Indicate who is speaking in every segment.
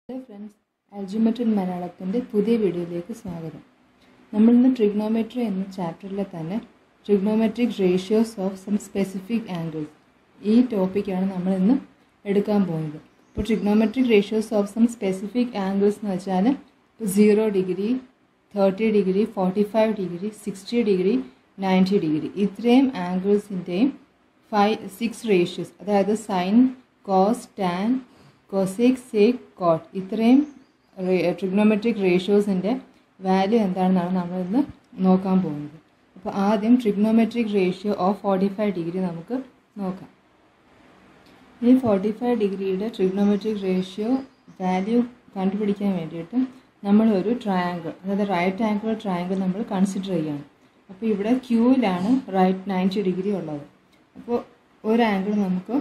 Speaker 1: Hello friends, algebra in മലയാളത്തിൻ്റെ പുതിയ വീഡിയോയിലേക്ക് സ്വാഗതം. നമ്മളിന്ന് ട്രിഗ്നോമെട്രി എന്ന ചാപ്റ്ററിലെ തന്നെ trigonometric ratios of some specific angles ഈ ടോപ്പിക്കാണ് നമ്മളിന്ന് എടുക്കാൻ പോകുന്നത്. ഇപ്പോൾ trigonometric ratios of some specific angles എന്ന് വെച്ചാൽ 0 degree, 30 degree, 45 degree, 60 degree, 90 degree ഇത്രയും ആംഗിൾസിൻ്റെയും 6 റേഷ്യോസ്, അതായത് sine, cos, tan, cosec, sec, cot ഇത്രയും ട്രിഗ്നോമെട്രിക് റേഷ്യോസിൻ്റെ വാല്യൂ എന്താണെന്നാണ് നമ്മളിന്ന് നോക്കാൻ പോകുന്നത്. അപ്പോൾ ആദ്യം ട്രിഗ്നോമെട്രിക് റേഷ്യോ ഓഫ് 45 ഡിഗ്രി നമുക്ക് നോക്കാം. ഈ 45 ഡിഗ്രിയുടെ ട്രിഗ്നോമെട്രിക് റേഷ്യോ വാല്യൂ കണ്ടുപിടിക്കാൻ വേണ്ടിയിട്ട് നമ്മളൊരു ട്രയാങ്കിൾ, അതായത് റൈറ്റ് ആംഗിൾ ട്രയാങ്കിൾ നമ്മൾ കൺസിഡർ ചെയ്യുകയാണ്. അപ്പോൾ ഇവിടെ ക്യൂവിലാണ് റൈറ്റ് 90 ഡിഗ്രി ഉള്ളത്. അപ്പോൾ ഒരു ആംഗിൾ നമുക്ക്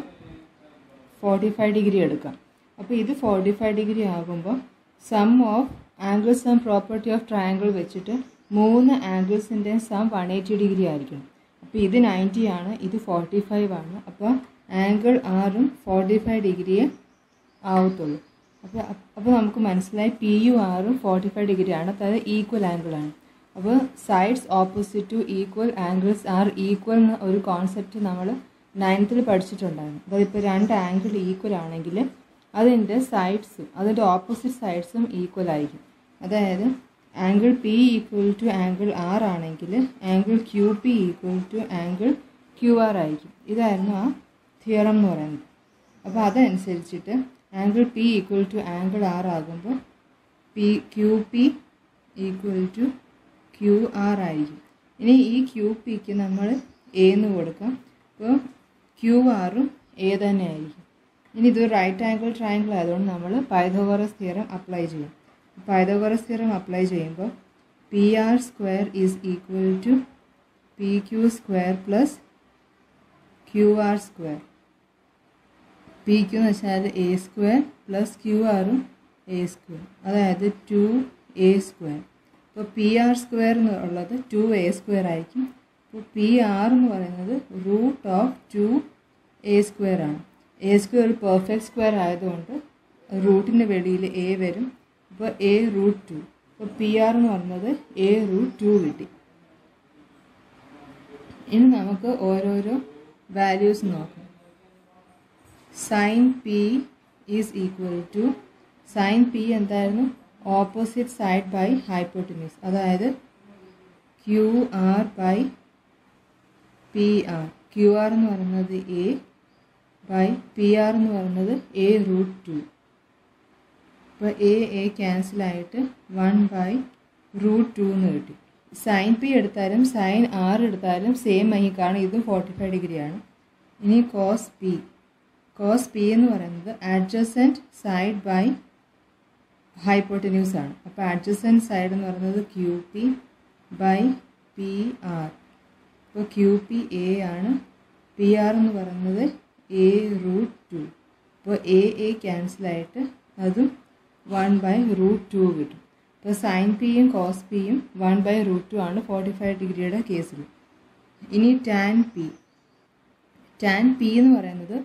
Speaker 1: 45 ഡിഗ്രി എടുക്കാം. അപ്പോൾ ഇത് 45 ഡിഗ്രി ആകുമ്പോൾ sum of angles and property of triangle വെച്ചിട്ട് 3 ആംഗിൾസിൻ്റെയും സം 180 ഡിഗ്രി ആയിരിക്കണം. അപ്പോൾ ഇത് 90 ആണ്, ഇത് 45 ആണ്. അപ്പോൾ ആംഗിൾ ആറും 45 ഡിഗ്രിയെ ആവത്തുള്ളൂ. അപ്പോൾ നമുക്ക് മനസ്സിലായി പി യു ആറും 45 ഡിഗ്രിയാണ്, അതായത് ഈക്വൽ ആംഗിളാണ്. അപ്പോൾ sides opposite two equal angles are equal എന്ന ഒരു കോൺസെപ്റ്റ് നമ്മൾ 9th പഠിച്ചിട്ടുണ്ടായിരുന്നു. അതായത് ഇപ്പോൾ 2 ആംഗിൾ ഈക്വൽ ആണെങ്കിൽ അതിൻ്റെ സൈഡ്സും അതിൻ്റെ ഓപ്പോസിറ്റ് സൈഡ്സും ഈക്വൽ ആയിരിക്കും. അതായത് angle P equal to angle R ആണെങ്കിൽ angle Q P equal to angle Q R ആയിരിക്കും. ഇതായിരുന്നു ആ തിയറം എന്ന് പറയുന്നത്. അപ്പോൾ അതനുസരിച്ചിട്ട് angle P equal to angle R ആകുമ്പോൾ Q P equal to Q R ആയിരിക്കും. ഇനി ഈ ക്യു പിക്ക് നമ്മൾ എ എന്ന് കൊടുക്കാം. അപ്പോൾ ക്യു ആറും എ തന്നെ ആയിരിക്കും. ഇനി ഇത് റൈറ്റ് ആംഗിൾ ട്രയാങ്കിൾ ആയതുകൊണ്ട് നമ്മൾ പൈതഗോറസ് തിയറം അപ്ലൈ ചെയ്യും. പൈതഗോറസ് തിയറം അപ്ലൈ ചെയ്യുമ്പോൾ P R square is equal to P Q square plus Q R square. P Q എന്ന് വെച്ചാൽ എ സ്ക്വയർ പ്ലസ് ക്യു ആറും എ സ്ക്വയർ, അതായത് 2a സ്ക്വയർ. അപ്പോൾ P R square എന്ന് ഉള്ളത് 2a square ആയിരിക്കും. അപ്പോൾ പി ആർ എന്ന് പറയുന്നത് റൂട്ട് ഓഫ് 2a സ്ക്വയർ ആണ്. എ സ്ക്വയർ ഒരു പെർഫെക്റ്റ് സ്ക്വയർ ആയതുകൊണ്ട് റൂട്ടിൻ്റെ വെളിയിൽ എ വരും. അപ്പോൾ എ റൂട്ട് 2. അപ്പോൾ പി ആർ എന്ന് പറയുന്നത് എ റൂട്ട് 2 കിട്ടി. ഇനി നമുക്ക് ഓരോരോ വാല്യൂസ് നോക്കാം. Sine P is equal to, sine P എന്തായിരുന്നു? ഓപ്പോസിറ്റ് സൈഡ് ബൈ ഹൈപ്പോട്ടന്യൂസ്, അതായത് Q R by P R. Q R എന്ന് പറയുന്നത് എ ബൈ പി ആർ എന്ന് പറയുന്നത് എ റൂട്ട് 2. അപ്പോൾ എ ക്യാൻസലായിട്ട് 1 ബൈ റൂട്ട് 2 എന്ന് കിട്ടി. സൈൻ പി എടുത്താലും സൈൻ ആർ എടുത്താലും സെയിം ആയി കാണും, ഇതും 45 ഡിഗ്രിയാണ്. ഇനി കോസ് പി, കോസ് പി എന്ന് പറയുന്നത് അഡ്ജസൻറ്റ് സൈഡ് ബൈ ഹൈപ്പോട്ടന്യൂസ് ആണ്. അപ്പോൾ അഡ്ജസൻറ്റ് സൈഡ് എന്ന് പറയുന്നത് Q P by P R. അപ്പോൾ ക്യു പി എ ആണ്, പി ആർ എന്ന് പറയുന്നത് എ റൂട്ട് 2. അപ്പോൾ എ ക്യാൻസലായിട്ട് അതും 1 ബൈ റൂട്ട് 2 കിട്ടും. അപ്പോൾ സൈൻ പിയും കോസ് പിയും 1 ബൈ റൂട്ട് 2 ആണ് 45 ഡിഗ്രിയുടെ കേസിൽ. ഇനി ടാൻ പി, ടാൻ പി എന്ന് പറയുന്നത്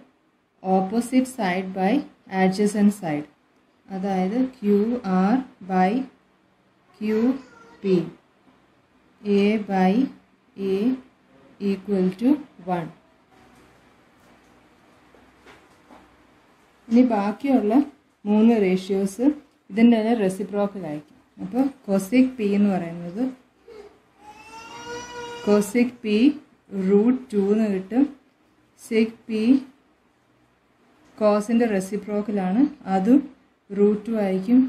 Speaker 1: opposite side by adjacent side, അതായത് Q R by Q P, A by A equal to 1. ഇനി ബാക്കിയുള്ള 3 റേഷ്യോസ് ഇതിൻ്റെ തന്നെ റെസിപ്രോക്കൽ ആയിരിക്കും. അപ്പോൾ കൊസെക് പി എന്ന് പറയുന്നത് കൊസെക് പി റൂട്ട് 2 എന്ന് കിട്ടും. സെക് പി കോസിൻ്റെ റെസിപ്രോക്കലാണ്, അതും റൂട്ട് 2 ആയിരിക്കും.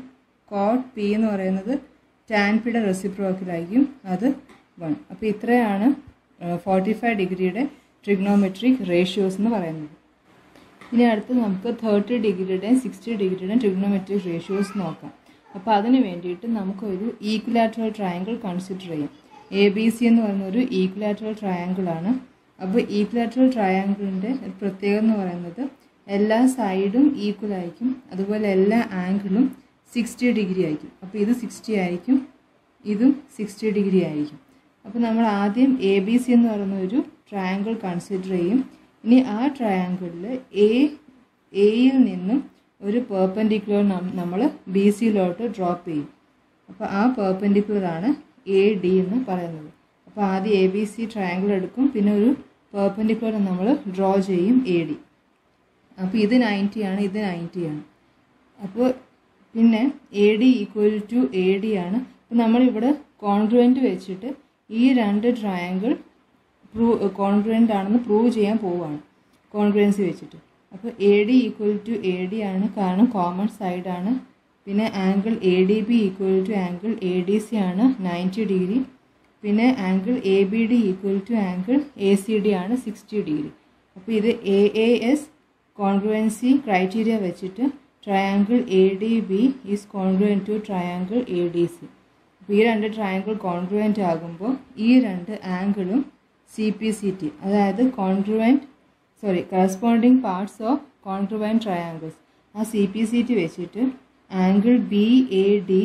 Speaker 1: കോട്ട് പി എന്ന് പറയുന്നത് ടാൻ പിയുടെ റെസിപ്രോക്കലായിരിക്കും, അത് 1. അപ്പോൾ ഇത്രയാണ് 45 ഡിഗ്രിയുടെ ട്രിഗ്നോമെട്രിക് റേഷ്യോസ് എന്ന് പറയുന്നത്. ഇനി അടുത്ത് നമുക്ക് 30 ഡിഗ്രിയുടെയും 60 ഡിഗ്രിയുടെയും ട്രിഗ്നോമെട്രിക് റേഷ്യോസ് നോക്കാം. അപ്പോൾ അതിന് വേണ്ടിയിട്ട് നമുക്കൊരു ഈക്വലാറ്ററൽ ട്രയാങ്കിൾ കൺസിഡർ ചെയ്യാം. എ ബി സി എന്ന് പറയുന്ന ഒരു ഈക്വലാറ്ററൽ ട്രയാങ്കിളാണ്. അപ്പോൾ ഈക്വലാറ്ററൽ ട്രയാങ്കിളിൻ്റെ ഒരു പ്രത്യേകത എന്ന് പറയുന്നത് എല്ലാ സൈഡും ഈക്വൽ ആയിരിക്കും, അതുപോലെ എല്ലാ ആംഗിളും 60 ഡിഗ്രി ആയിരിക്കും. അപ്പോൾ ഇത് 60 ആയിരിക്കും, ഇതും 60 ഡിഗ്രി ആയിരിക്കും. അപ്പോൾ നമ്മൾ ആദ്യം എ ബി സി എന്ന് പറയുന്ന ഒരു ട്രയാങ്കിൾ കൺസിഡർ ചെയ്യും. ഇനി ആ ട്രയാങ്കിളിൽ എയിൽ നിന്നും ഒരു പെർപെൻഡിക്കുലർ നമ്മൾ ബി സിയിലോട്ട് ഡ്രോപ്പ് ചെയ്യും. അപ്പോൾ ആ പെർപെൻഡിക്കുലറാണ് എ ഡി എന്ന് പറയുന്നത്. അപ്പോൾ ആദ്യം എ ബി സി ട്രയാങ്കിൾ എടുക്കും, പിന്നെ ഒരു പെർപെൻഡിക്കുലർ നമ്മൾ ഡ്രോ ചെയ്യും എ ഡി. അപ്പോൾ ഇത് 90 ആണ്, ഇത് 90 ആണ്. അപ്പോൾ പിന്നെ A D equal to A D ആണ്. അപ്പോൾ നമ്മളിവിടെ കോൺഗ്രുവൻ്റ് വെച്ചിട്ട് ഈ രണ്ട് ട്രയാങ്കിൾ കോൺഗ്രുവൻ്റ് ആണെന്ന് പ്രൂവ് ചെയ്യാൻ പോവുകയാണ് കോൺഗ്രുവൻസി വെച്ചിട്ട്. അപ്പോൾ A D equal to A D ആണ്, കാരണം കോമൺ സൈഡാണ്. പിന്നെ angle A D B equal to angle A D C ആണ് 90 ഡിഗ്രി. പിന്നെ angle A B D equal to angle A C D ആണ് 60 ഡിഗ്രി. അപ്പോൾ ഇത് A A S congruency criteria വെച്ചിട്ട് triangle A D B is congruent to triangle A D C. അപ്പോൾ ഈ രണ്ട് triangle congruent ആകുമ്പോൾ ഈ രണ്ട് ആംഗിളും സി പി സി ടി, അതായത് corresponding parts of congruent triangles, ആ സി പി സി ടി വെച്ചിട്ട് angle B A D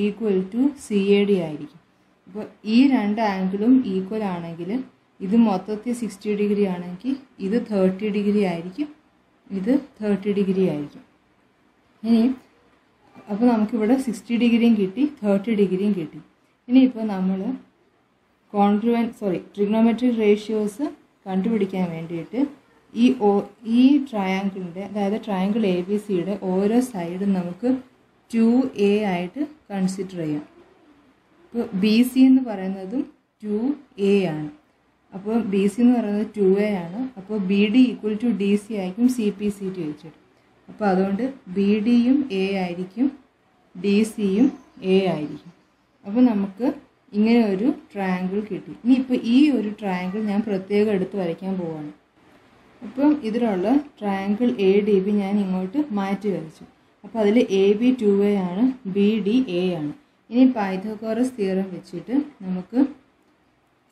Speaker 1: equal to C A D ആയിരിക്കും. അപ്പോൾ ഈ രണ്ട് ആംഗിളും ഈക്വൽ ആണെങ്കിൽ ഇത് മൊത്തത്തിൽ 60 ഡിഗ്രി ആണെങ്കിൽ ഇത് 30 ഡിഗ്രി ആയിരിക്കും, ഇത് 30 ഡിഗ്രി ആയിരിക്കും. ഇനി അപ്പോൾ നമുക്കിവിടെ 60 ഡിഗ്രിയും കിട്ടി, 30 ഡിഗ്രിയും കിട്ടി. ഇനിയിപ്പോൾ നമ്മൾ ട്രിഗ്നോമെട്രിക് റേഷ്യോസ് കണ്ടുപിടിക്കാൻ വേണ്ടിയിട്ട് ഈ ട്രയാങ്കിളിൻ്റെ, അതായത് ട്രയാങ്കിൾ എ ബി സിയുടെ ഓരോ സൈഡും നമുക്ക് 2a ആയിട്ട് കൺസിഡർ ചെയ്യാം. ഇപ്പോൾ ബി സി എന്ന് പറയുന്നതും 2a ആണ്. അപ്പോൾ ബി സി എന്ന് പറയുന്നത് 2a ആണ്. അപ്പോൾ B D equal to D C ആയിരിക്കും സി പി സി ടി വെച്ചിട്ട്. അപ്പോൾ അതുകൊണ്ട് ബി ഡിയും എ ആയിരിക്കും, ഡി സിയും എ ആയിരിക്കും. അപ്പോൾ നമുക്ക് ഇങ്ങനെ ഒരു ട്രയാങ്കിൾ കിട്ടി. ഇനിയിപ്പോൾ ഈ ഒരു ട്രയാങ്കിൾ ഞാൻ പ്രത്യേകം എടുത്ത് വരയ്ക്കാൻ പോവുകയാണ്. അപ്പം ഇതിലുള്ള ട്രയാങ്കിൾ എ ഡി ബി ഞാൻ ഇങ്ങോട്ട് മാറ്റി വരച്ചു. അപ്പോൾ അതിൽ എ ബി 2a ആണ്, ബി ഡി എ ആണ്. ഇനി പൈതഗോറസ് തിയറം വെച്ചിട്ട് നമുക്ക്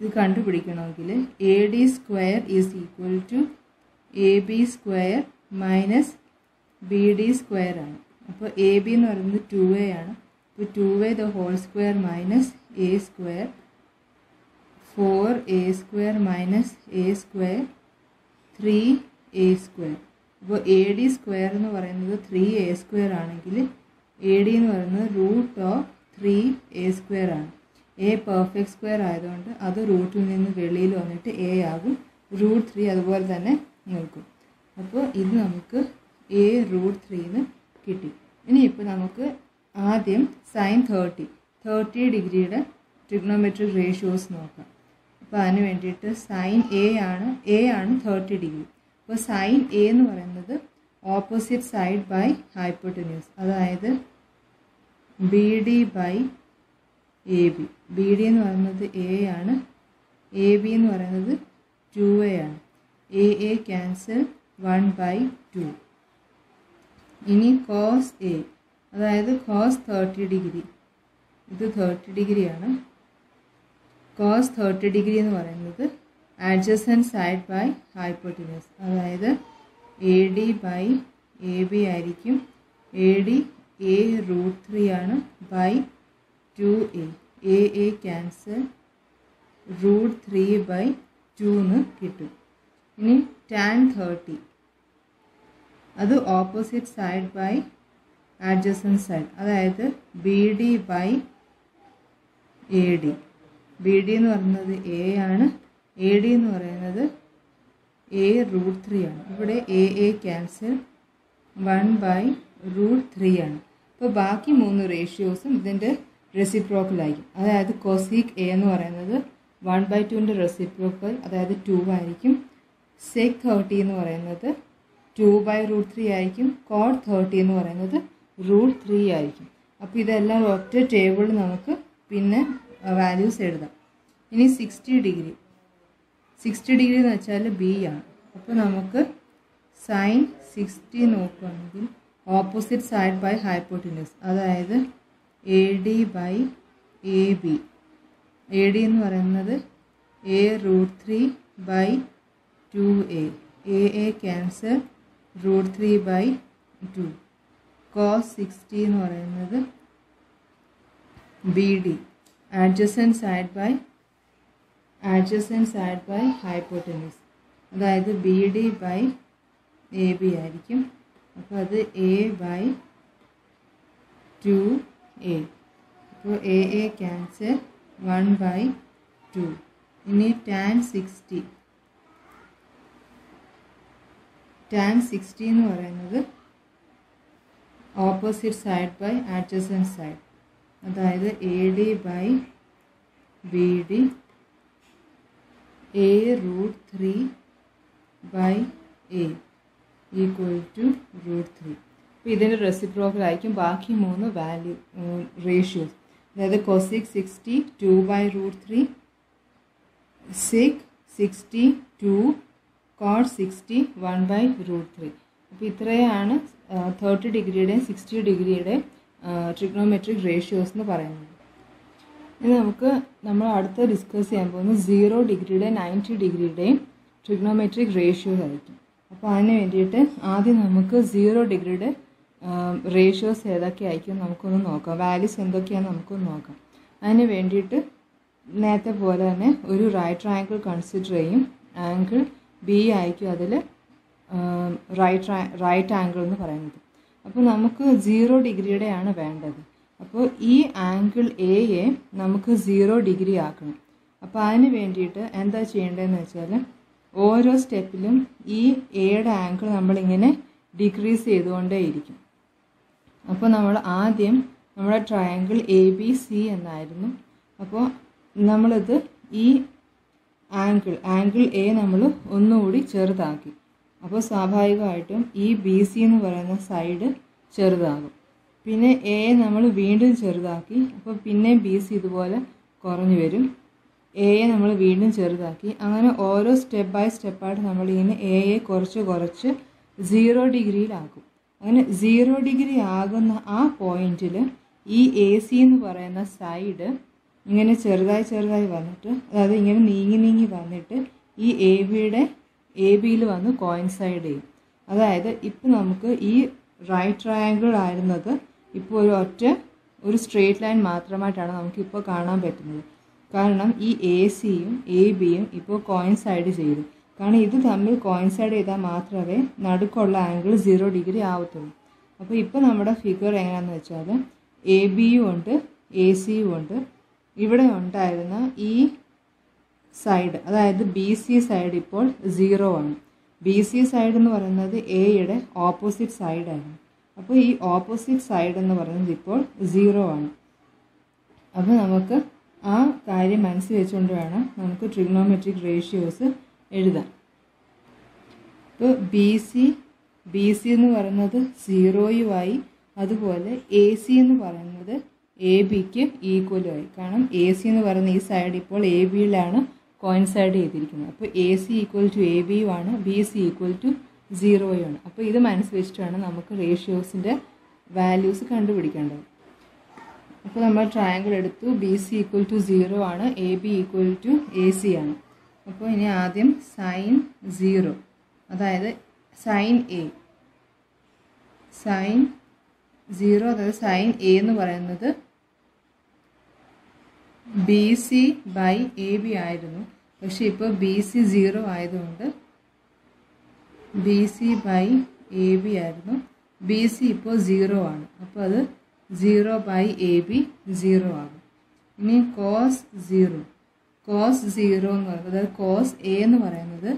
Speaker 1: ഇത് കണ്ടുപിടിക്കണമെങ്കിൽ A D square is equal to A B square minus B D square ആണ്. അപ്പോൾ എ ബി എന്ന് പറയുന്നത് 2a ആണ്. അപ്പോൾ 2a the whole square minus A square, 4a square minus A square, 3a square. അപ്പോൾ എ ഡി സ്ക്വയർ എന്ന് പറയുന്നത് 3a square ആണെങ്കിൽ എ ഡി എന്ന് പറയുന്നത് √3a സ്ക്വയർ ആണ്. എ പെർഫെക്റ്റ് സ്ക്വയർ ആയതുകൊണ്ട് അത് റൂട്ടിൽ നിന്ന് വെളിയിൽ വന്നിട്ട് എ ആകും, √3 അതുപോലെ തന്നെ നിൽക്കും. അപ്പോൾ ഇത് നമുക്ക് a √3 കിട്ടി. ഇനിയിപ്പോൾ നമുക്ക് ആദ്യം സൈൻ 30 ഡിഗ്രിയുടെ ട്രിഗ്നോമെട്രിക് റേഷ്യോസ് നോക്കാം. അപ്പോൾ അതിന് വേണ്ടിയിട്ട് സൈൻ എ ആണ് 30 ഡിഗ്രി. അപ്പോൾ സൈൻ എ എന്ന് പറയുന്നത് ഓപ്പോസിറ്റ് സൈഡ് ബൈ ഹൈപ്പോട്ടന്യൂസ്, അതായത് B D by A B. B D എന്ന് പറയുന്നത് എ ആണ്, എ ബി എന്ന് പറയുന്നത് 2a ആണ്. A cancel 1/2. ഇനി കോസ് എ, അതായത് കോസ് 30 ഡിഗ്രി, ഇത് 30 ഡിഗ്രിയാണ്. കോസ് 30 ഡിഗ്രി എന്ന് പറയുന്നത് adjacent സൈഡ് ബൈ ഹൈപ്പോട്ടന്യൂസ്, അതായത് A D by A B ആയിരിക്കും. എ ഡി എ √3 ആണ് ബൈ 2a. എ ക്യാൻസൽ √3/2 എന്ന് കിട്ടും. ഇനി tan 30, അത് opposite side by adjacent side, അതായത് B D by A D. B D എന്ന് പറയുന്നത് എ ആണ്, എ ഡി എന്ന് പറയുന്നത് എ √3 ആണ്. ഇവിടെ എ ക്യാൻസൽ 1/√3 ആണ്. അപ്പോൾ ബാക്കി 3 റേഷ്യോസും ഇതിൻ്റെ റെസിപ്രോക്കലായിരിക്കും. അതായത് കൊസീക് എ എന്ന് പറയുന്നത് 1/2ൻ്റെ റെസിപ്രോക്കൽ, അതായത് 2 ആയിരിക്കും. സെക് 30 എന്ന് പറയുന്നത് 2/√3 ആയിരിക്കും. കോട്ട് 30 എന്ന് പറയുന്നത് √3 ആയിരിക്കും. അപ്പോൾ ഇതെല്ലാം ഒറ്റ ടേബിളിൽ നമുക്ക് പിന്നെ വാല്യൂസ് എഴുതാം. ഇനി 60 ഡിഗ്രി എന്ന് വെച്ചാൽ ബി ആണ്. അപ്പോൾ നമുക്ക് സൈൻ 60 നോക്കുകയാണെങ്കിൽ ഓപ്പോസിറ്റ് സൈഡ് ബൈ ഹൈപ്പോട്ടന്യൂസ്, അതായത് A D by A B. A D എന്ന് പറയുന്നത് A √3/2a. A cancel √3/2. Cos 60 എന്ന് പറയുന്നത് B D, adjacent side by hypotenuse, അതായത് B D by A B ആയിരിക്കും. അപ്പോൾ അത് a/2a. അപ്പോൾ a ക്യാൻസൽ 1/2. ഇനി tan 60 എന്ന് പറയുന്നത് opposite side by adjacent side, അതായത് AD/BD a√3/a ഈക്വൽ ടു √3. അപ്പോൾ ഇതിൻ്റെ റെസിപ്രോക്കൽ ആയിരിക്കും ബാക്കി 3 വാല്യൂ റേഷ്യോസ്. അതായത് cosec 60 2/√3, sec 60 2, cot 60 1/√3. അപ്പോൾ ഇത്രയാണ് 30 ഡിഗ്രിയുടെയും 60 ഡിഗ്രിയുടെയും ട്രിഗ്നോമെട്രിക് റേഷ്യോസ് എന്ന് പറയുന്നത്. ഇനി നമ്മൾ അടുത്ത് ഡിസ്കസ് ചെയ്യാൻ പോകുന്നത് 0 ഡിഗ്രിയുടെയും 90 ഡിഗ്രിയുടെയും ട്രിഗ്നോമെട്രിക് റേഷ്യോസ് ആയിരിക്കും. അപ്പോൾ അതിന് വേണ്ടിയിട്ട് ആദ്യം നമുക്ക് 0 ഡിഗ്രിയുടെ റേഷ്യോസ് ഏതൊക്കെ ആയിരിക്കും നമുക്കൊന്ന് നോക്കാം, വാല്യൂസ് എന്തൊക്കെയാണെന്ന് നമുക്കൊന്ന് നോക്കാം. അതിന് വേണ്ടിയിട്ട് നേരത്തെ പോലെ തന്നെ ഒരു റൈറ്റ് ട്രയാങ്കിൾ കൺസിഡർ ചെയ്യും. ആംഗിൾ ബി ആയിരിക്കും അതിൽ റൈറ്റ് ആംഗിൾ എന്ന് പറയുന്നത്. അപ്പോൾ നമുക്ക് 0 ഡിഗ്രിയുടെയാണ് വേണ്ടത്. അപ്പോൾ ഈ ആംഗിൾ എയെ നമുക്ക് 0 ഡിഗ്രി ആക്കണം. അപ്പോൾ അതിന് വേണ്ടിയിട്ട് എന്താ ചെയ്യേണ്ടതെന്ന് വെച്ചാൽ ഓരോ സ്റ്റെപ്പിലും ഈ എയുടെ ആംഗിൾ നമ്മളിങ്ങനെ ഡിക്രീസ് ചെയ്തുകൊണ്ടേയിരിക്കും. അപ്പോൾ നമ്മൾ ആദ്യം നമ്മുടെ ട്രയാങ്കിൾ ABC എന്നായിരുന്നു. അപ്പോൾ നമ്മളിത് ഈ ആംഗിൾ എ നമ്മൾ ഒന്നുകൂടി ചെറുതാക്കി. അപ്പോൾ സ്വാഭാവികമായിട്ടും ഈ BC എന്ന് പറയുന്ന സൈഡ് ചെറുതാകും. പിന്നെ എ നമ്മൾ വീണ്ടും ചെറുതാക്കി. അപ്പോൾ പിന്നെ BC ഇതുപോലെ കുറഞ്ഞു വരും. എയെ നമ്മൾ വീണ്ടും ചെറുതാക്കി. അങ്ങനെ ഓരോ സ്റ്റെപ്പ് ബൈ സ്റ്റെപ്പായിട്ട് നമ്മളിങ്ങനെ എയെ കുറച്ച് 0 ഡിഗ്രിയിലാക്കും. അങ്ങനെ 0 ഡിഗ്രി ആകുന്ന ആ പോയിന്റിൽ ഈ AC എന്ന് പറയുന്ന സൈഡ് ഇങ്ങനെ ചെറുതായി വന്നിട്ട്, അതായത് ഇങ്ങനെ നീങ്ങി വന്നിട്ട് ഈ AB-യിൽ വന്ന് കോയിൻസൈഡ് ചെയ്യും. അതായത് ഇപ്പം നമുക്ക് ഈ റൈറ്റ് ട്രയാങ്കിൾ ആയിരുന്നത് ഇപ്പോൾ ഒരു സ്ട്രെയിറ്റ് ലൈൻ മാത്രമായിട്ടാണ് നമുക്കിപ്പോൾ കാണാൻ പറ്റുന്നത്. കാരണം ഈ AC-യും AB-യും ഇപ്പോൾ കോയിൻസൈഡ് ചെയ്തു. കാരണം ഇത് തമ്മിൽ കോയിൻസൈഡ് ചെയ്താൽ മാത്രമേ നടുക്കുള്ള ആംഗിൾ 0 ഡിഗ്രി ആവത്തുള്ളൂ. അപ്പോൾ ഇപ്പോൾ നമ്മുടെ ഫിഗർ എങ്ങനെയാണെന്ന് വെച്ചാൽ AB-യും ഉണ്ട് AC-യും ഉണ്ട്. ഇവിടെ ഉണ്ടായിരുന്ന ഈ സൈഡ്, അതായത് BC സൈഡ് ഇപ്പോൾ 0 ആണ്. BC സൈഡ് എന്ന് പറയുന്നത് എയുടെ ഓപ്പോസിറ്റ് സൈഡായിരുന്നു. അപ്പോൾ ഈ ഓപ്പോസിറ്റ് സൈഡ് എന്ന് പറയുന്നത് ഇപ്പോൾ 0 ആണ്. അപ്പോൾ നമുക്ക് ആ കാര്യം മനസ്സിൽ വെച്ചുകൊണ്ട് വേണം നമുക്ക് ട്രിഗ്നോമെട്രിക് റേഷ്യോസ് എഴുതാൻ. ഇപ്പോൾ BC എന്ന് പറയുന്നത് 0യുമായി, അതുപോലെ AC എന്ന് പറയുന്നത് AB-ക്ക് ഈക്വലുമായി. കാരണം AC എന്ന് പറയുന്ന ഈ സൈഡ് ഇപ്പോൾ AB-യിലാണ് കോയിൻസൈഡ് ചെയ്തിരിക്കുന്നത്. അപ്പോൾ AC ഈക്വൽ ടു AB-യും ആണ്, BC ഈക്വൽ ടു 0യും ആണ്. അപ്പോൾ ഇത് മനസ്സിൽ വെച്ചിട്ടാണ് നമുക്ക് റേഷ്യോസിൻ്റെ വാല്യൂസ് കണ്ടുപിടിക്കേണ്ടത്. അപ്പോൾ നമ്മൾ ട്രയാങ്കിൾ എടുത്തു. BC ഈക്വൽ ടു 0 ആണ്, AB ഈക്വൽ ടു AC ആണ്. അപ്പോൾ ഇനി ആദ്യം sin 0, അതായത് sin A, അതായത് sin A എന്ന് പറയുന്നത് BC/AB ആയിരുന്നു. പക്ഷെ ഇപ്പോൾ BC 0 ആയതുകൊണ്ട് BC/AB ആയിരുന്നു. BC ഇപ്പോൾ 0 ആണ്. അപ്പോൾ അത് 0/AB 0 ആകും. ഇനി cos 0 എന്ന് പറയുന്നത്, അതായത് cos A എന്ന് പറയുന്നത്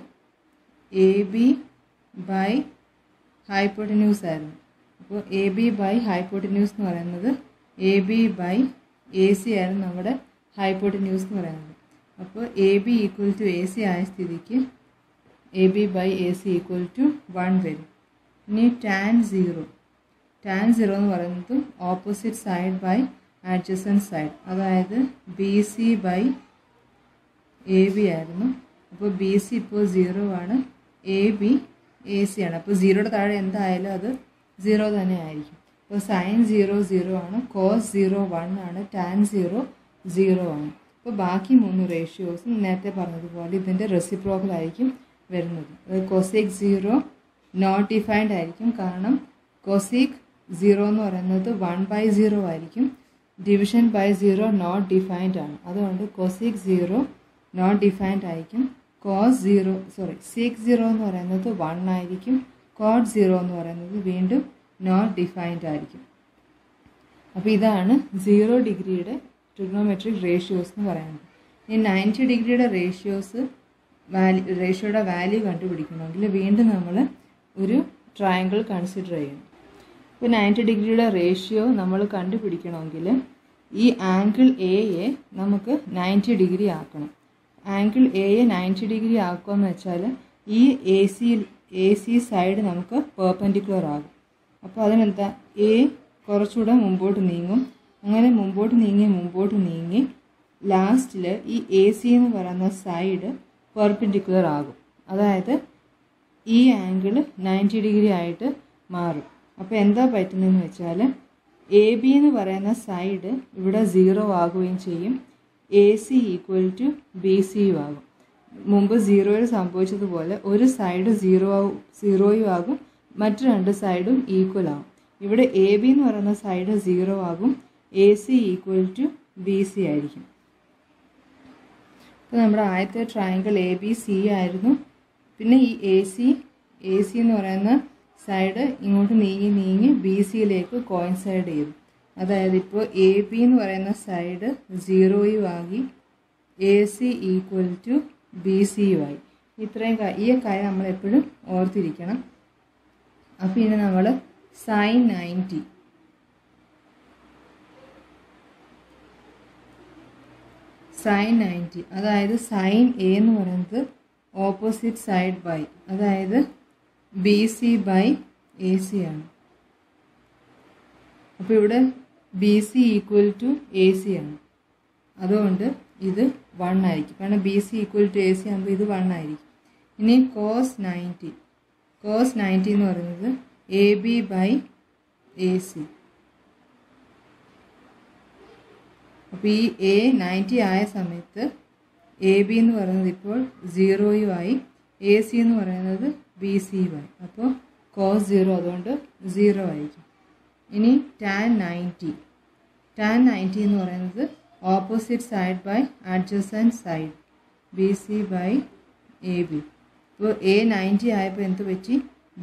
Speaker 1: AB/ഹൈപ്പോട്ടന്യൂസ് ആയിരുന്നു. അപ്പോൾ AB/ഹൈപ്പോട്ടന്യൂസ് എന്ന് പറയുന്നത് AB/AC ആയിരുന്നു നമ്മുടെ ഹൈപ്പോട്ടന്യൂസ് എന്ന് പറയുന്നത്. അപ്പോൾ AB ഈക്വൽ ടു AC ആയ സ്ഥിതിക്ക് AB/AC ഈക്വൽ ടു 1 വരും. ഇനി tan 0 എന്ന് പറയുന്നതും opposite side by adjacent side, അതായത് BC/AB ആയിരുന്നു. അപ്പോൾ BC ഇപ്പോൾ 0 ആണ്, AB AC ആണ്. അപ്പോൾ 0യുടെ താഴെ എന്തായാലും അത് 0 തന്നെ ആയിരിക്കും. അപ്പോൾ sin 0 ആണ്, cos 0 1 ആണ്, tan 0 ആണ്. അപ്പോൾ ബാക്കി 3 റേഷ്യോസും നേരത്തെ പറഞ്ഞതുപോലെ ഇതിൻ്റെ റെസിപ്രോക്കൽ ആയിരിക്കും വരുന്നത്. cosec 0 നോട്ട് ഡിഫൈൻഡ് ആയിരിക്കും. കാരണം cosec 0 എന്ന് പറയുന്നത് 1/0 ആയിരിക്കും. ഡിവിഷൻ ബൈ 0 നോട്ട് ഡിഫൈൻഡ് ആണ്. അതുകൊണ്ട് cosec 0 നോട്ട് ഡിഫൈൻഡ് ആയിരിക്കും. sec 0 എന്ന് പറയുന്നത് 1 ആയിരിക്കും. കോഡ് 0 എന്ന് പറയുന്നത് വീണ്ടും നോട്ട് ഡിഫൈൻഡ് ആയിരിക്കും. അപ്പോൾ ഇതാണ് 0 ഡിഗ്രിയുടെ ട്രിഗ്നോമെട്രിക് റേഷ്യോസ് എന്ന് പറയുന്നത്. ഈ 90 ഡിഗ്രിയുടെ റേഷ്യോയുടെ വാല്യൂ കണ്ടുപിടിക്കണമെങ്കിൽ വീണ്ടും നമ്മൾ ഒരു ട്രയാങ്കിൾ കൺസിഡർ ചെയ്യണം. ഇപ്പോൾ 90 ഡിഗ്രിയുടെ റേഷ്യോ നമ്മൾ കണ്ടുപിടിക്കണമെങ്കിൽ ഈ ആംഗിൾ എയെ നമുക്ക് 90 ഡിഗ്രി ആക്കണം. ആംഗിൾ എയെ 90 ഡിഗ്രി ആക്കുകയെന്ന് വെച്ചാൽ ഈ എ സി സൈഡ് നമുക്ക് പെർപെൻഡിക്കുലർ ആകും. അപ്പോൾ അതിനെന്താ, എ കുറച്ചുകൂടെ മുമ്പോട്ട് നീങ്ങും. അങ്ങനെ മുമ്പോട്ട് നീങ്ങി ലാസ്റ്റിൽ ഈ എ സി എന്ന് പറയുന്ന സൈഡ് പെർപെൻഡിക്കുലർ ആകും. അതായത് ഈ ആംഗിൾ 90 ഡിഗ്രി ആയിട്ട് മാറും. അപ്പോൾ എന്താ പറ്റുന്നതെന്ന് വെച്ചാൽ എ ബി എന്ന് പറയുന്ന സൈഡ് ഇവിടെ 0 ആകുകയും ചെയ്യും. A C equal to B സിയും ആകും. മുമ്പ് 0യിൽ സംഭവിച്ചതുപോലെ ഒരു സൈഡ് 0 ആകും, മറ്റു രണ്ട് സൈഡും ഈക്വൽ ആകും. ഇവിടെ എ ബി എന്ന് പറയുന്ന സൈഡ് 0 ആകും, A C equal to B C ആയിരിക്കും. അപ്പോൾ നമ്മുടെ ആദ്യത്തെ ട്രയാങ്കിൾ എ ബി സി ആയിരുന്നു. പിന്നെ ഈ എ സി എന്ന് പറയുന്ന സൈഡ് ഇങ്ങോട്ട് നീങ്ങി ബി സിയിലേക്ക് കോയിൻസൈഡ് ചെയ്തു. അതായത് ഇപ്പോൾ എ ബി എന്ന് പറയുന്ന സൈഡ് 0 ആകി, A C equal to B സിയുമായി. ഈ കാര്യം നമ്മളെപ്പോഴും ഓർത്തിരിക്കണം. അപ്പോൾ ഇനി നമ്മൾ സൈൻ 90 അതായത് സൈൻ എ എന്ന് പറയുന്നത് ഓപ്പോസിറ്റ് സൈഡ് ബൈ, അതായത് B C by A C ആണ്. അപ്പോൾ ഇവിടെ B C equal to A C ആണ്. അതുകൊണ്ട് ഇത് 1 ആയിരിക്കും. കാരണം B C equal to A C ആകുമ്പോൾ ഇത് 1 ആയിരിക്കും. ഇനി കോസ് 90 എന്ന് പറയുന്നത് A B by A C. അപ്പോൾ ഈ എ 90 ആയ സമയത്ത് എ ബി എന്ന് പറയുന്നത് ഇപ്പോൾ 0 ആയി, എ സി എന്ന് പറയുന്നത് ബി സിയുമായി. അപ്പോൾ കോസ് 0 അതുകൊണ്ട് 0 ആയിരിക്കും. ഇനി ടാൻ 90 എന്ന് പറയുന്നത് opposite side by adjacent side, B C by A B. ഇപ്പോൾ എ 90 ആയപ്പോൾ എന്ത് പറ്റി,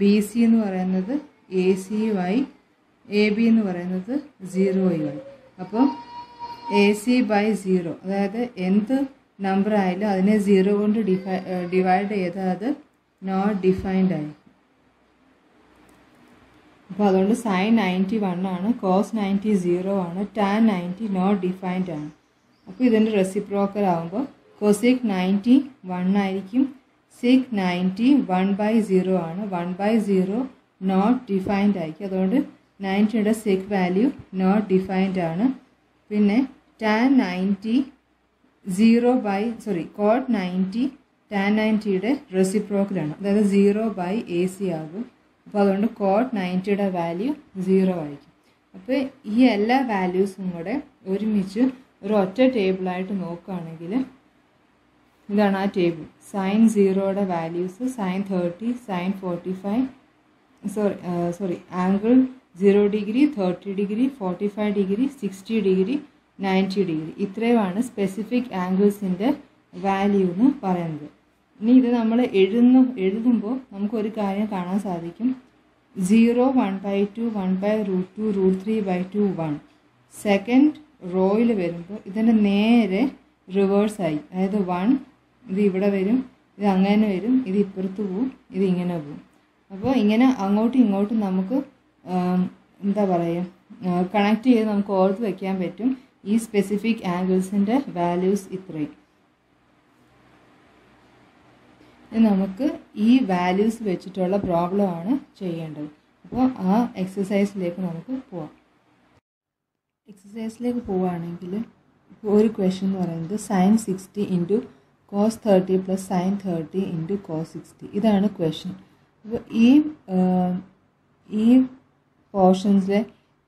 Speaker 1: ബി സി എന്ന് പറയുന്നത് എ സിയുമായി, എ ബി എന്ന് പറയുന്നത് 0 അപ്പോൾ എ സി ബൈ 0, അതായത് എന്ത് നമ്പർ ആയാലും അതിനെ 0 കൊണ്ട് ഡിവൈഡ് ചെയ്താൽ അത് നോട്ട് ഡിഫൈൻഡ് ആയി. അപ്പോൾ അതുകൊണ്ട് സൈൻ 90 1 ആണ്, കോസ് 90 0 ആണ്, ടാൻ 90 നോട്ട് ഡിഫൈൻഡ് ആണ്. അപ്പോൾ ഇതിൻ്റെ റെസിപ്രോക്കൽ ആകുമ്പോൾ കൊസിക് 90 1 ആയിരിക്കും, സിക് 90 1/0 ആണ്, 1/0 നോട്ട് ഡിഫൈൻഡ് ആയിരിക്കും. അതുകൊണ്ട് 90യുടെ സിക് വാല്യൂ നോട്ട് ഡിഫൈൻഡ് ആണ്. പിന്നെ ടാൻ 90 കോട്ട് 90 ടാൻ 90യുടെ റെസിപ്രോക്കലാണ്, അതായത് 0/AC ആകും. അപ്പോൾ അതുകൊണ്ട് കോട്ട് 90യുടെ വാല്യൂ 0 ആയിരിക്കും. അപ്പോൾ ഈ എല്ലാ വാല്യൂസും കൂടെ ഒരുമിച്ച് ഒരു ഒറ്റ ടേബിളായിട്ട് നോക്കുകയാണെങ്കിൽ ഇതാണ് ആ ടേബിൾ. സൈൻ 0യുടെ values sine 30, sine 45, angle 0 degree, 30 degree, 45 degree, 60 degree, 90 degree. ഇത്രയുമാണ് സ്പെസിഫിക് ആംഗിൾസിൻ്റെ വാല്യൂ എന്ന് പറയുന്നത്. ഇനി ഇത് നമ്മൾ എഴുതുമ്പോൾ നമുക്കൊരു കാര്യം കാണാൻ സാധിക്കും. 0, 1/2, 1/√2, √3/2, 1. സെക്കൻഡ് റോയിൽ വരുമ്പോൾ ഇതിൻ്റെ നേരെ റിവേഴ്സായി, അതായത് 1 ഇത് ഇവിടെ വരും, ഇത് അങ്ങനെ വരും, ഇത് ഇപ്പുറത്ത് പോവും, ഇത് ഇങ്ങനെ പോവും. അപ്പോൾ ഇങ്ങനെ അങ്ങോട്ടും ഇങ്ങോട്ടും നമുക്ക് എന്താ പറയുക, കണക്ട് ചെയ്ത് നമുക്ക് ഓർത്ത് വയ്ക്കാൻ പറ്റും ഈ സ്പെസിഫിക് ആംഗിൾസിൻ്റെ വാല്യൂസ് ഇത്രയും. നമുക്ക് ഈ വാല്യൂസ് വെച്ചിട്ടുള്ള പ്രോബ്ലമാണ് ചെയ്യേണ്ടത്. അപ്പോൾ ആ എക്സസൈസിലേക്ക് നമുക്ക് പോവാം. എക്സസൈസിലേക്ക് പോവുകയാണെങ്കിൽ ഇപ്പോൾ ഒരു ക്വസ്റ്റ്യൻ എന്ന് പറയുന്നത് sine 60 into cos 30 plus sine 30 into cos 60. ഇതാണ് ക്വസ്റ്റ്യൻ. അപ്പോൾ ഈ പോർഷൻസിലെ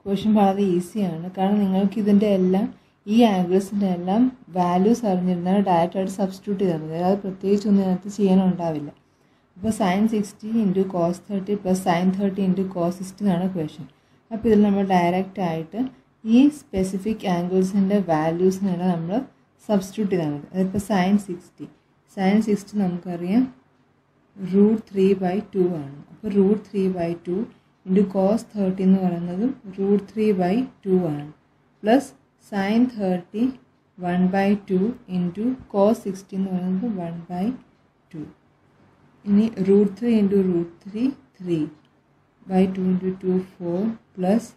Speaker 1: ക്വസ്റ്റ്യൻ വളരെ ഈസിയാണ്. കാരണം നിങ്ങൾക്ക് ഇതിൻ്റെ എല്ലാം ഈ ആംഗിൾസിൻ്റെ എല്ലാം വാല്യൂസ് അറിഞ്ഞിരുന്നാൽ ഡയറക്റ്റായിട്ട് സബ്സ്റ്റിറ്റ്യൂട്ട് ചെയ്താൽ മതി. അതായത് പ്രത്യേകിച്ചൊന്നും ഇതിനകത്ത് ചെയ്യാനുണ്ടാവില്ല. അപ്പോൾ sine 60 into cos 30 plus sine 30 into cos 60 എന്നാണ് ക്വസ്റ്റ്യൻ. അപ്പോൾ ഇതിൽ നമ്മൾ ഡയറക്റ്റായിട്ട് ഈ സ്പെസിഫിക് ആംഗിൾസിൻ്റെ വാല്യൂസിനെല്ലാം നമ്മൾ സബ്സ്റ്റിറ്റ്യൂട്ട് ചെയ്താൽ മതി. അതിപ്പോൾ സൈൻ 60 നമുക്കറിയാം √3/2 ആണ്. അപ്പോൾ √3/2 ഇൻറ്റു കോസ് 30 എന്ന് പറയുന്നതും √3/2 ആണ്. പ്ലസ് സൈൻ 30 1/2 ഇൻറ്റു കോസ് 60 എന്ന് പറയുന്നത് 1/2. ഇനി √3 into √3 3/2 into 2 4 plus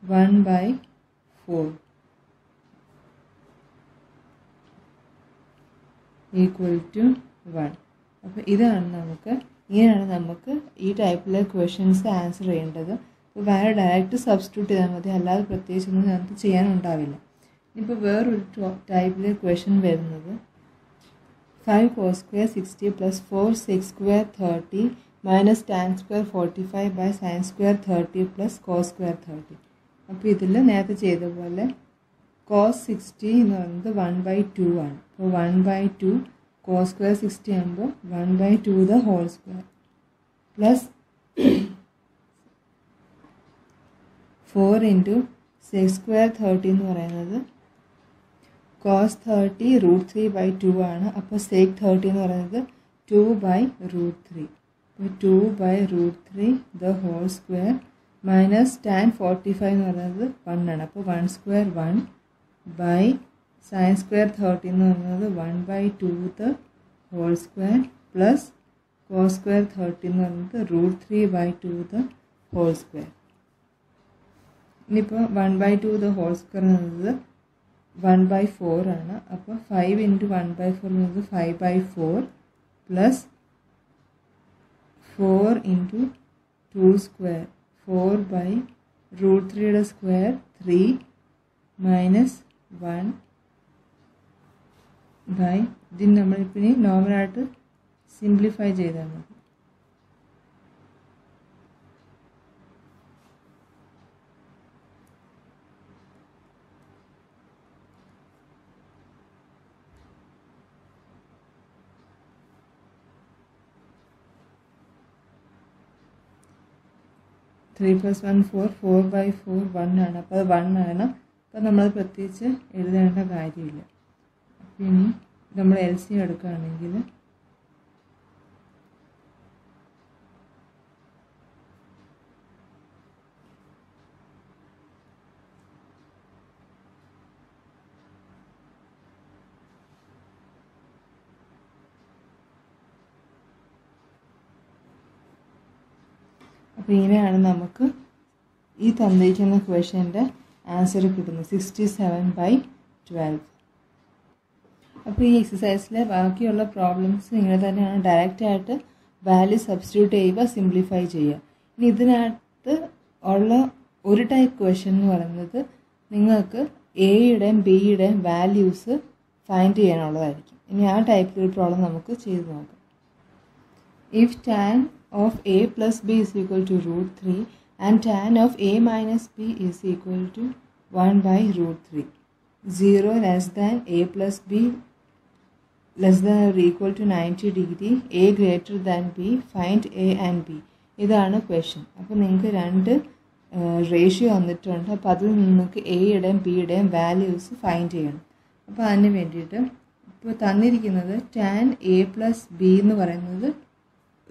Speaker 1: 1/4 equal to 1. അപ്പോൾ ഇങ്ങനെയാണ് നമുക്ക് ഈ ടൈപ്പിലെ ക്വസ്റ്റ്യൻസ് ആൻസർ ചെയ്യേണ്ടത്. അപ്പോൾ വേറെ ഡയറക്റ്റ് സബ്സ്റ്റിറ്റ്യൂട്ട് ചെയ്താൽ മതി, അല്ലാതെ പ്രത്യേകിച്ചൊന്നും നമുക്ക് ചെയ്യാനുണ്ടാവില്ല. ഇപ്പോൾ വേറൊരു ടൈപ്പിലെ ക്വസ്റ്റ്യൻ വരുന്നത് 5 cos square 60 plus 4 sec square 30 minus tan square 45 by sin square 30 plus cos square 30. അപ്പോൾ ഇതിൽ നേരത്തെ ചെയ്ത പോലെ cos 60 എന്ന് പറയുന്നത് 1/2 ആണ്. അപ്പോൾ 1/2 cos square 60 ആകുമ്പോൾ 1/2 the whole square plus 4 into sec square 30 എന്ന് പറയുന്നത് cos 30 √3/2 ആണ്. അപ്പോൾ sec 30 എന്ന് പറയുന്നത് 2/√3. അപ്പോൾ 2/√3 the whole square minus tan 45 എന്ന് പറയുന്നത് 1 ആണ്. അപ്പോൾ 1 square 1 by sin square 30 എന്ന് പറയുന്നത് 1/2 the whole square plus cos square 30 എന്ന് പറയുന്നത് √3/2 the whole square. ഇനിയിപ്പോൾ 1/2 the whole square എന്നത് 1/4 ആണ്. അപ്പോൾ 5 ഇൻറ്റു 1/4 എന്നത് 5/4 plus 4 into 2 square 4/√3 square 3 minus 1 ഇതിന് നമ്മളിപ്പോൾ നോർമലായിട്ട് സിംപ്ലിഫൈ ചെയ്താൽ മതി. ത്രീ പ്ലസ് 1 4 4/4 1 ആണ്. അപ്പോൾ അത് 1 ആണ്. അപ്പോൾ നമ്മളത് പ്രത്യേകിച്ച് എഴുതേണ്ട കാര്യമില്ല. അപ്പോൾ ഇനി നമ്മൾ LCM എടുക്കുകയാണെങ്കിൽ അപ്പോൾ ഇങ്ങനെയാണ് നമുക്ക് ഈ തന്നിരിക്കുന്ന ക്വസ്റ്റ്യൻ്റെ ആൻസർ കിട്ടുന്നത് 67/12. അപ്പോൾ ഈ എക്സസൈസിലെ ബാക്കിയുള്ള പ്രോബ്ലംസ് ഇങ്ങനെ തന്നെയാണ്. ഡയറക്റ്റായിട്ട് വാല്യൂ സബ്സ്റ്റിറ്റ്യൂട്ട് ചെയ്യുക, സിംപ്ലിഫൈ ചെയ്യുക. ഇനി ഇതിനകത്ത് ഉള്ള ഒരു ടൈപ്പ് ക്വസ്റ്റ്യൻ എന്ന് പറയുന്നത് നിങ്ങൾക്ക് എയുടെയും ബിയുടെയും വാല്യൂസ് ഫൈൻഡ് ചെയ്യാനുള്ളതായിരിക്കും. ഇനി ആ ടൈപ്പിലൊരു പ്രോബ്ലം നമുക്ക് ചെയ്ത് നോക്കാം. If tan of a plus b is equal to √3 and tan of a minus b is equal to 1/√3. 0 less than a plus b less than or equal to 90 degree, a greater than b, find a and b. ഇതാണ് question. അപ്പോൾ നിങ്ങൾക്ക് രണ്ട് ratio വന്നിട്ടുണ്ട്. അപ്പോൾ അതിൽ നിങ്ങൾക്ക് എയുടെയും ബിയുടെയും values find ചെയ്യണം. അപ്പോൾ അതിന് വേണ്ടിയിട്ട് ഇപ്പോൾ തന്നിരിക്കുന്നത് tan a plus b എന്ന് പറയുന്നത്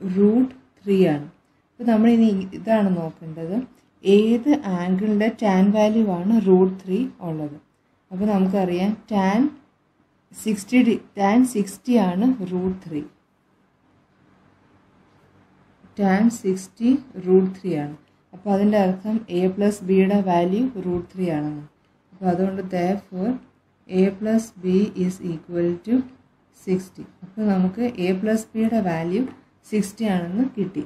Speaker 1: √3 ആണ്. അപ്പോൾ നമ്മളിനി ഇതാണ് നോക്കേണ്ടത്, ഏത് ആംഗിളിൻ്റെ ടാൻ വാല്യൂ ആണ് √3 ഉള്ളത്. അപ്പോൾ നമുക്കറിയാം tan 60 ആണ് √3. tan 60 √3 ആണ്. അപ്പോൾ അതിൻ്റെ അർത്ഥം a plus bയുടെ വാല്യൂ √3 ആണെന്ന്. അപ്പോൾ അതുകൊണ്ട് therefore a plus b is equal to 60. അപ്പോൾ നമുക്ക് a plus bയുടെ വാല്യൂ 60 ആണെന്ന് കിട്ടി.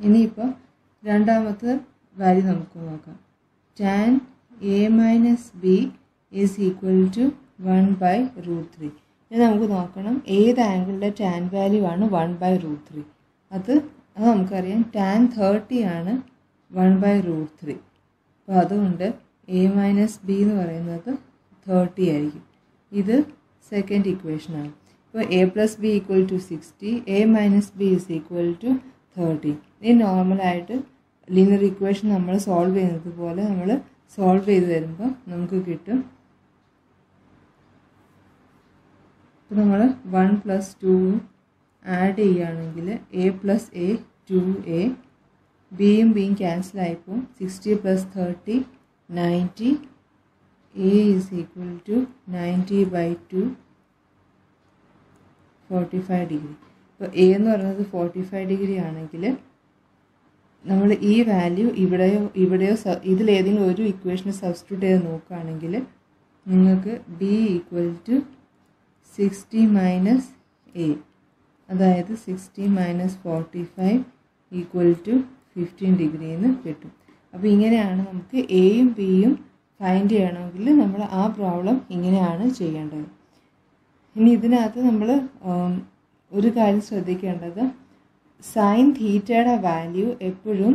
Speaker 1: ഇനിയിപ്പോൾ രണ്ടാമത്തെ വാല്യൂ നമുക്ക് നോക്കാം. tan a minus b is equal to 1/√3. ഇത് നമുക്ക് നോക്കണം ഏത് ആംഗിളിൻ്റെ ടാൻ വാല്യൂ ആണ് 1/√3. അത് നമുക്കറിയാം tan 30 ആണ് 1/√3. അപ്പോൾ അതുകൊണ്ട് a minus b എന്ന് പറയുന്നത് 30 ആയിരിക്കും. ഇത് സെക്കൻഡ് ഇക്വേഷനാണ്. അപ്പോൾ a plus b equal to 60, a minus b is equal to 30. ഈ നോർമലായിട്ട് ലീനിയർ ഇക്വേഷൻ നമ്മൾ സോൾവ് ചെയ്യുന്നത് പോലെ നമ്മൾ സോൾവ് ചെയ്ത് വരുമ്പോൾ നമുക്ക് കിട്ടും. ഇപ്പോൾ നമ്മൾ 1 + 2 ആഡ് ചെയ്യുകയാണെങ്കിൽ എ പ്ലസ് എ 2a, ബിയും ബിയും cancel ആയിപ്പോൾ 60 + 30 90, a is equal to 90/2 45 degree. ഇപ്പോൾ എ എന്ന് പറയുന്നത് 45 ഡിഗ്രി ആണെങ്കിൽ നമ്മൾ ഈ വാല്യൂ ഇവിടെയോ ഇതിലേതെങ്കിലും ഒരു ഇക്വേഷന് സബ്സ്റ്റിറ്റ്യൂട്ട് ചെയ്ത് നോക്കുകയാണെങ്കിൽ നിങ്ങൾക്ക് ബി ഈക്വൽ ടു 60 - a, അതായത് 60 - 45 ഈക്വൽ ടു 15 ഡിഗ്രി എന്ന് കിട്ടും. അപ്പോൾ ഇങ്ങനെയാണ് നമുക്ക് എയും ബിയും ഫൈൻഡ് ചെയ്യണമെങ്കിൽ നമ്മൾ ആ പ്രോബ്ലം ഇങ്ങനെയാണ് ചെയ്യേണ്ടത്. ഇനി ഇതിനകത്ത് നമ്മൾ ഒരു കാര്യം ശ്രദ്ധിക്കേണ്ടത്, സൈൻ തീറ്റയുടെ വാല്യൂ എപ്പോഴും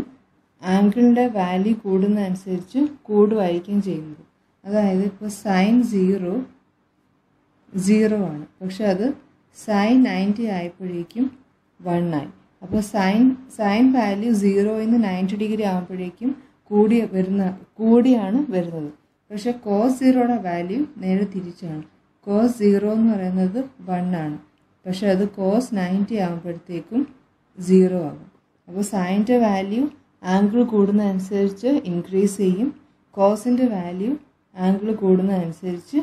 Speaker 1: ആംഗിളിൻ്റെ വാല്യൂ കൂടുന്നതനുസരിച്ച് കൂടുമായിരിക്കും ചെയ്യുന്നത്. അതായത് ഇപ്പോൾ സൈൻ 0 ആണ്, പക്ഷെ അത് സൈൻ 90 ആയപ്പോഴേക്കും 1 ആയി. അപ്പോൾ സൈൻ വാല്യൂ 0ൽ നിന്ന് 90 ഡിഗ്രി ആകുമ്പോഴേക്കും കൂടിയാണ് വരുന്നത്. പക്ഷെ കോസ് 0യുടെ വാല്യൂ നേരെ തിരിച്ചാണ്. കോസ് 0 എന്ന് പറയുന്നത് 1 ആണ്, പക്ഷെ അത് കോസ് 90 ആകുമ്പോഴത്തേക്കും 0 ആകും. അപ്പോൾ സൈൻ്റെ വാല്യൂ ആംഗിൾ കൂടുന്നതനുസരിച്ച് ഇൻക്രീസ് ചെയ്യും, കോസിൻ്റെ വാല്യൂ ആംഗിൾ കൂടുന്നതനുസരിച്ച്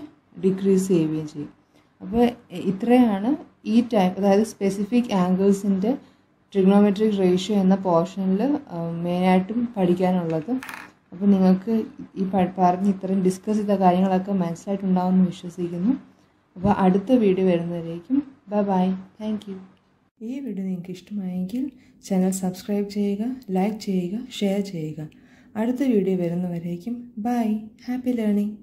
Speaker 1: ഡിക്രീസ് ചെയ്യുകയും ചെയ്യും. അപ്പോൾ ഇത്രയാണ് ഈ ടൈപ്പ്, അതായത് സ്പെസിഫിക് ആംഗിൾസിൻ്റെ ട്രിഗ്നോമെട്രിക് റേഷ്യോ എന്ന പോർഷനിൽ മെയിനായിട്ടും പഠിക്കാനുള്ളത്. അപ്പോൾ നിങ്ങൾക്ക് ഈ പറഞ്ഞ് ഇത്രയും ഡിസ്കസ് ചെയ്ത കാര്യങ്ങളൊക്കെ മനസ്സിലായിട്ടുണ്ടാവുമെന്ന് വിശ്വസിക്കുന്നു. അപ്പോൾ അടുത്ത വീഡിയോ വരുന്നവരേക്കും ബൈ. Thank you. ഈ വീഡിയോ നിങ്ങൾക്ക് ഇഷ്ടമായെങ്കിൽ ചാനൽ സബ്സ്ക്രൈബ് ചെയ്യുക, ലൈക്ക് ചെയ്യുക, ഷെയർ ചെയ്യുക. അടുത്ത വീഡിയോ വരുന്നവരേക്കും ബൈ. Happy learning.